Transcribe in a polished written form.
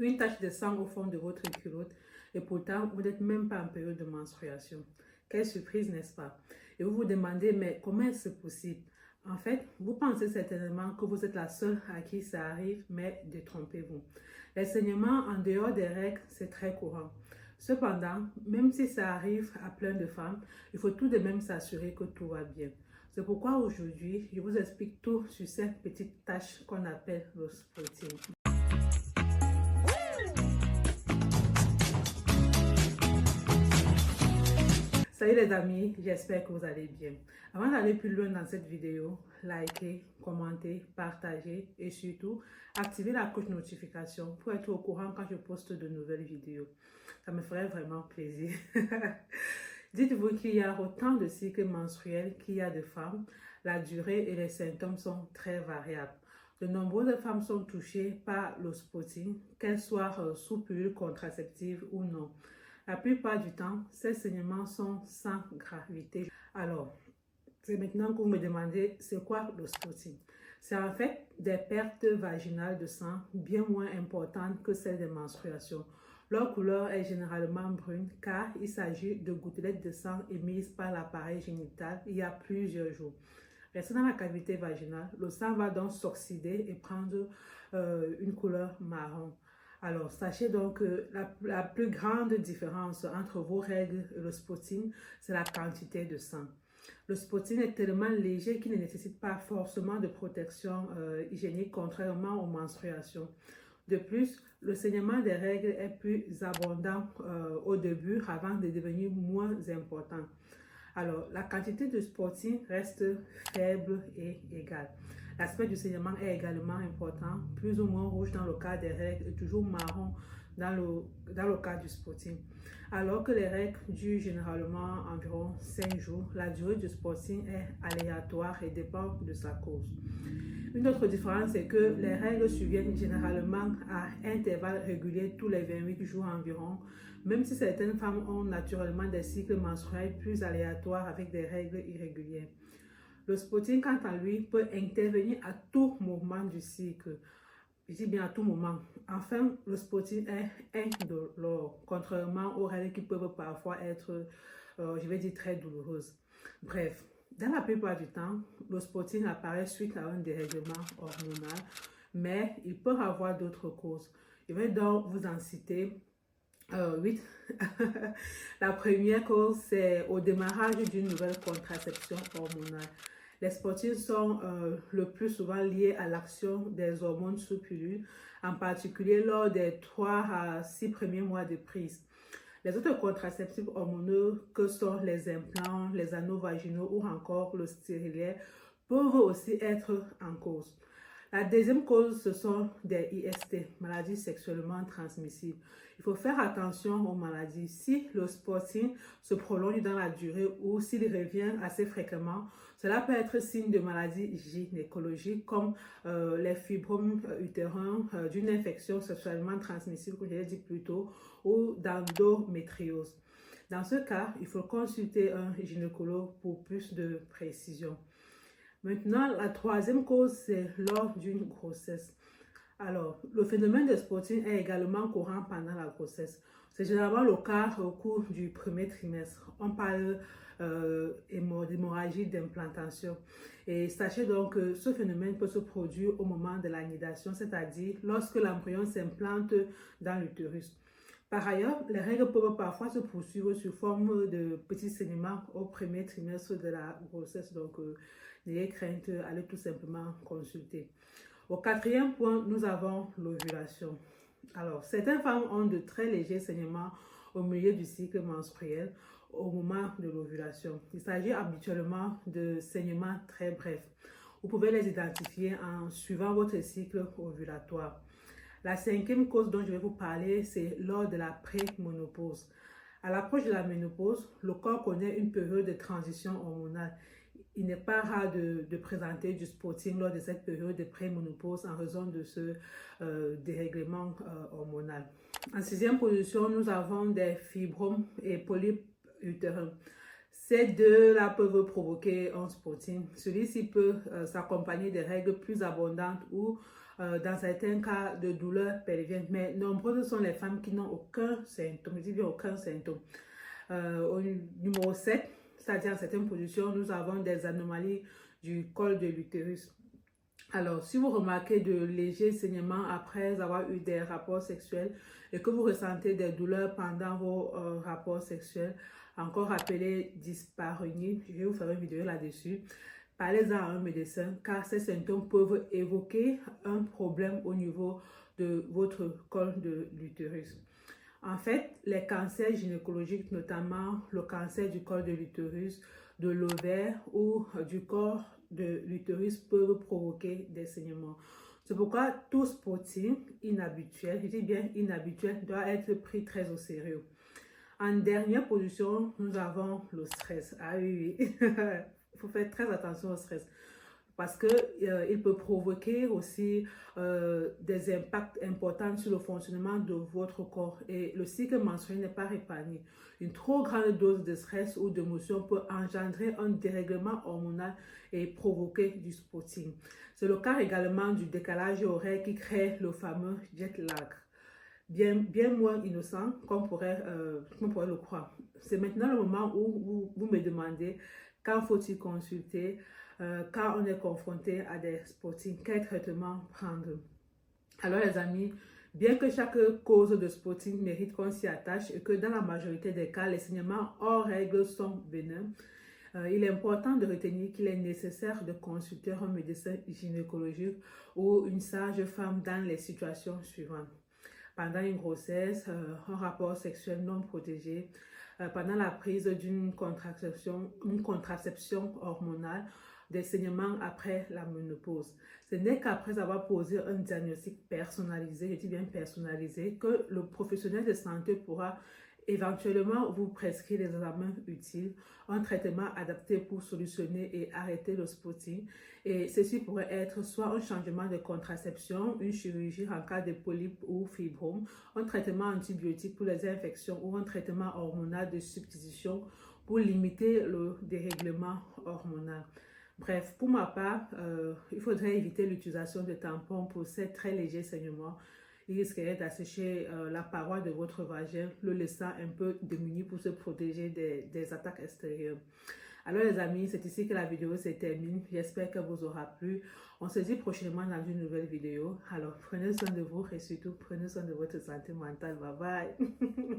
une tache de sang au fond de votre culotte et pourtant vous n'êtes même pas en période de menstruation. Quelle surprise, n'est-ce pas? Et vous vous demandez, mais comment est-ce possible? En fait, vous pensez certainement que vous êtes la seule à qui ça arrive, mais détrompez-vous. Les saignements en dehors des règles, c'est très courant. Cependant, même si ça arrive à plein de femmes, il faut tout de même s'assurer que tout va bien. C'est pourquoi aujourd'hui, je vous explique tout sur cette petite tâche qu'on appelle le spotting. Salut les amis, j'espère que vous allez bien. Avant d'aller plus loin dans cette vidéo, likez, commentez, partagez et surtout activez la cloche de notification pour être au courant quand je poste de nouvelles vidéos. Ça me ferait vraiment plaisir. Dites-vous qu'il y a autant de cycles menstruels qu'il y a de femmes. La durée et les symptômes sont très variables. De nombreuses femmes sont touchées par le spotting, qu'elles soient sous pilule contraceptive ou non. La plupart du temps, ces saignements sont sans gravité. Alors, c'est maintenant que vous me demandez, c'est quoi le spotting? C'est en fait des pertes vaginales de sang bien moins importantes que celles des menstruations. Leur couleur est généralement brune car il s'agit de gouttelettes de sang émises par l'appareil génital il y a plusieurs jours. Resté dans la cavité vaginale, le sang va donc s'oxyder et prendre une couleur marron. Alors, sachez donc que la plus grande différence entre vos règles et le spotting, c'est la quantité de sang. Le spotting est tellement léger qu'il ne nécessite pas forcément de protection hygiénique, contrairement aux menstruations. De plus, le saignement des règles est plus abondant au début avant de devenir moins important. Alors, la quantité de spotting reste faible et égale. L'aspect du saignement est également important, plus ou moins rouge dans le cas des règles et toujours marron dans le cas du spotting. Alors que les règles durent généralement environ 5 jours, la durée du spotting est aléatoire et dépend de sa cause. Une autre différence est que les règles surviennent généralement à intervalles réguliers tous les 28 jours environ, même si certaines femmes ont naturellement des cycles menstruels plus aléatoires avec des règles irrégulières. Le spotting, quant à lui, peut intervenir à tout moment du cycle. Je dis bien à tout moment. Enfin, le spotting est indolore, contrairement aux règles qui peuvent parfois être, je vais dire, très douloureuses. Bref, dans la plupart du temps, le spotting apparaît suite à un dérèglement hormonal, mais il peut avoir d'autres causes. Je vais donc vous en citer 8. La première cause, c'est au démarrage d'une nouvelle contraception hormonale. Les spottings sont le plus souvent liés à l'action des hormones sous pilule, en particulier lors des 3 à 6 premiers mois de prise. Les autres contraceptifs hormonaux que sont les implants, les anneaux vaginaux ou encore le stérilet peuvent aussi être en cause. La deuxième cause, ce sont des IST, maladies sexuellement transmissibles. Il faut faire attention aux maladies. Si le spotting se prolonge dans la durée ou s'il revient assez fréquemment, cela peut être signe de maladies gynécologiques comme les fibromes utérins, d'une infection sexuellement transmissible, comme je l'ai dit plus tôt, ou d'endométriose. Dans ce cas, il faut consulter un gynécologue pour plus de précision. Maintenant, la troisième cause, c'est lors d'une grossesse. Alors, le phénomène de spotting est également courant pendant la grossesse. C'est généralement le cas au cours du premier trimestre. On parle d'hémorragie d'implantation. Et sachez donc que ce phénomène peut se produire au moment de la nidation, c'est-à-dire lorsque l'embryon s'implante dans l'utérus. Par ailleurs, les règles peuvent parfois se poursuivre sous forme de petits saignements au premier trimestre de la grossesse. Donc, n'ayez crainte, allez tout simplement consulter. Au quatrième point, nous avons l'ovulation. Alors, certaines femmes ont de très légers saignements au milieu du cycle menstruel au moment de l'ovulation. Il s'agit habituellement de saignements très brefs. Vous pouvez les identifier en suivant votre cycle ovulatoire. La cinquième cause dont je vais vous parler, c'est lors de la préménopause. À l'approche de la ménopause, le corps connaît une période de transition hormonale. Il n'est pas rare de présenter du spotting lors de cette période de préménopause en raison de ce dérèglement hormonal. En sixième position, nous avons des fibromes et polypes utérins. Ces deux-là peuvent provoquer un spotting. Celui-ci peut s'accompagner des règles plus abondantes ou dans certains cas de douleur pelvienne, mais nombreuses sont les femmes qui n'ont aucun symptôme, je dis bien aucun symptôme. Au numéro 7, c'est-à-dire en certaines positions, nous avons des anomalies du col de l'utérus. Alors, si vous remarquez de légers saignements après avoir eu des rapports sexuels et que vous ressentez des douleurs pendant vos rapports sexuels, encore appelé dyspareunie, je vais vous faire une vidéo là-dessus. Parlez-en à un médecin car ces symptômes peuvent évoquer un problème au niveau de votre col de l'utérus. En fait, les cancers gynécologiques, notamment le cancer du col de l'utérus, de l'ovaire ou du corps de l'utérus peuvent provoquer des saignements. C'est pourquoi tout spotting inhabituel, je dis bien inhabituel, doit être pris très au sérieux. En dernière position, nous avons le stress. Ah oui, oui. Il faut faire très attention au stress parce qu'il peut provoquer aussi des impacts importants sur le fonctionnement de votre corps. Et le cycle menstruel n'est pas épargné. Une trop grande dose de stress ou d'émotion peut engendrer un dérèglement hormonal et provoquer du spotting. C'est le cas également du décalage horaire qui crée le fameux jet lag. Bien moins innocent qu'on pourrait le croire. C'est maintenant le moment où vous me demandez quand faut-il consulter, quand on est confronté à des spotting, quel traitement prendre. Alors les amis, bien que chaque cause de spotting mérite qu'on s'y attache et que dans la majorité des cas, les saignements hors règle sont bénins, il est important de retenir qu'il est nécessaire de consulter un médecin gynécologique ou une sage-femme dans les situations suivantes. Pendant une grossesse, un rapport sexuel non protégé, pendant la prise d'une contraception hormonale, des saignements après la ménopause. Ce n'est qu'après avoir posé un diagnostic personnalisé, je dis bien personnalisé, que le professionnel de santé pourra éventuellement vous prescrire les examens utiles, un traitement adapté pour solutionner et arrêter le spotting. Et ceci pourrait être soit un changement de contraception, une chirurgie en cas de polype ou fibrome, un traitement antibiotique pour les infections ou un traitement hormonal de substitution pour limiter le dérèglement hormonal. Bref, pour ma part, il faudrait éviter l'utilisation de tampons pour ces très légers saignements. Il risquerait d'assécher la paroi de votre vagin, le laissant un peu démuni pour se protéger des attaques extérieures. Alors les amis, c'est ici que la vidéo se termine. J'espère qu'elle vous aura plu. On se dit prochainement dans une nouvelle vidéo. Alors prenez soin de vous et surtout prenez soin de votre santé mentale. Bye bye.